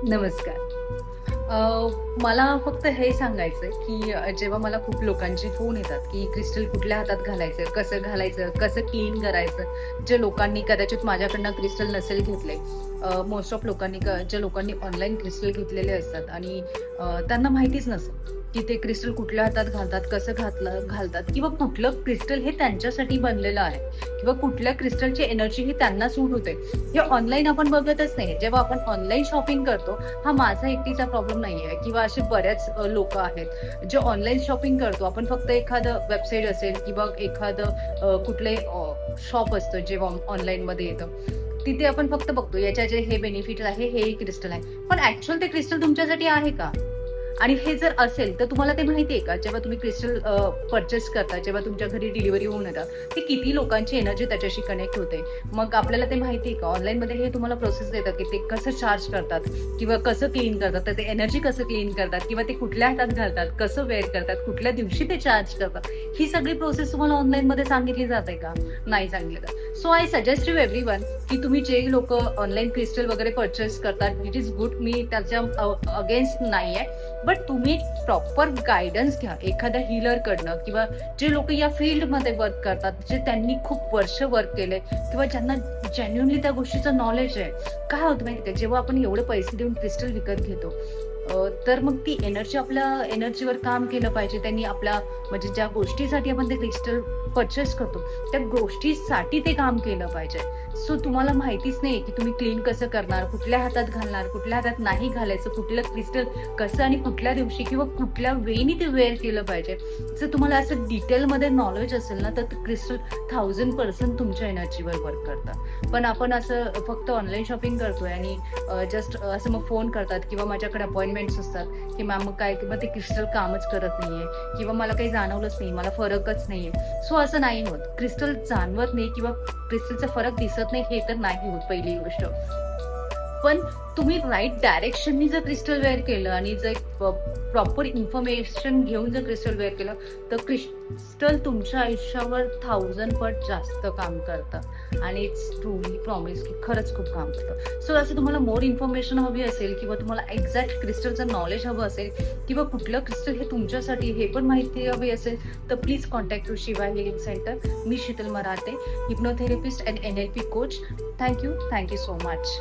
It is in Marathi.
नमस्कार. मला फक्त हे सांगायचंय, की जेव्हा मला खूप लोकांचे फोन येतात, की क्रिस्टल कुठल्या हातात घालायचं, कसं क्लीन करायचं. जे लोकांनी कदाचित माझ्याकडनं क्रिस्टल नसेल घेतले. मोस्ट ऑफ लोकांनी ज्या लोकांनी ऑनलाईन क्रिस्टल घेतलेले असतात आणि त्यांना माहितीच नसतं, की ते क्रिस्टल कुठल्या हातात घालतात, कसं घालतात किंवा कुठलं क्रिस्टल हे त्यांच्यासाठी बनलेलं आहे किंवा कुठल्या क्रिस्टलची एनर्जी ही त्यांना सूट होते. हे ऑनलाईन आपण बघतच नाही. जेव्हा आपण ऑनलाईन शॉपिंग करतो, हा माझा एकटीचा प्रॉब्लेम नाहीये किंवा असे बऱ्याच लोक आहेत जे ऑनलाईन शॉपिंग करतो. आपण फक्त एखादं वेबसाईट असेल किंवा एखादं कुठले शॉप असतं जेव्हा ऑनलाईनमध्ये येतं. तिथे आपण फक्त बघतो याच्या जे हे बेनिफिट आहे, हे क्रिस्टल आहे. पण ऍक्च्युअल ते क्रिस्टल तुमच्यासाठी आहे का? आणि हे जर असेल तर तुम्हाला ते माहिती आहे का? जेव्हा तुम्ही क्रिस्टल पर्चेस करता, जेव्हा तुमच्या घरी डिलिव्हरी होऊन येतात, ती किती लोकांची एनर्जी त्याच्याशी कनेक्ट होते. मग आपल्याला ते माहिती आहे का? ऑनलाईनमध्ये हे तुम्हाला प्रोसेस देतात, की ते कसं चार्ज करतात किंवा कसं क्लीन करतात, तर ते एनर्जी कसं क्लीन करतात किंवा ते कुठल्या हातात घालतात, कसं वेअर करतात, कुठल्या दिवशी ते चार्ज करतात. ही सगळी प्रोसेस तुम्हाला ऑनलाईनमध्ये सांगितली जाते का? नाही सांगितलं जात. So I suggest to everyone, की तुम्ही जे लोकं ऑनलाईन क्रिस्टल वगैरे पर्चेस करतात, इट इज गुड. मी त्याच्या अगेन्स्ट नाहीये. बट तुम्ही प्रॉपर गायडन्स घ्या एखाद्या हीलरकडनं किंवा जे लोक या फील्डमध्ये वर्क करतात, जे त्यांनी खूप वर्ष वर्क केले किंवा ज्यांना जेन्युइनली त्या गोष्टीचं नॉलेज आहे. काय होतं माहिती का, जेव्हा आपण एवढे पैसे देऊन क्रिस्टल विकत घेतो, तर मग ती एनर्जी आपल्या एनर्जीवर काम केलं पाहिजे. त्यांनी आपल्या म्हणजे ज्या गोष्टीसाठी आपण ते क्रिस्टल परचेस करतो, त्या गोष्टीसाठी ते काम केलं पाहिजे. सो तुम्हाला माहितीच नाही की तुम्ही क्लीन कसं करणार, कुठल्या हातात घालणार, कुठल्या हातात नाही घालायचं, कुठलं क्रिस्टल कसं आणि कुठल्या दिवशी किंवा कुठल्या वेळी ते वेअर केलं पाहिजे. जर तुम्हाला असं डिटेलमध्ये नॉलेज असेल ना, तर क्रिस्टल 1000% तुमच्या एनर्जीवर वर्क करतं. पण आपण असं फक्त ऑनलाईन शॉपिंग करतोय आणि जस्ट असं मग फोन करतात किंवा माझ्याकडे अपॉइंटमेंट्स असतात, की मॅम मग काय किंवा ते क्रिस्टल कामच करत नाहीये किंवा मला काही जाणवलंच नाही, मला फरकच नाहीये. सो असं नाही होत. क्रिस्टल जाणवत नाही किंवा क्रिस्टलचा फरक दिसत नाही हे तर नाही होत पहिली गोष्ट. पण तुम्ही राईट डायरेक्शननी जर क्रिस्टल वेअर केलं आणि जर प्रॉपर इन्फॉर्मेशन घेऊन जर क्रिस्टल वेअर केलं, तर क्रिस्टल तुमच्या आयुष्यावर 1000 पट जास्त काम करतं आणि इट्स ट्रूली प्रॉमिस की खरंच खूप काम करतं. सो असं तुम्हाला मोर इन्फॉर्मेशन हवी असेल किंवा तुम्हाला एक्झॅक्ट क्रिस्टलचं नॉलेज हवं असेल किंवा कुठलं क्रिस्टल हे तुमच्यासाठी हे पण माहिती हवी असेल, तर please contact to Shiva healing centre. मी Sheetal Marathe, hypnotherapist and NLP coach. Thank you so much.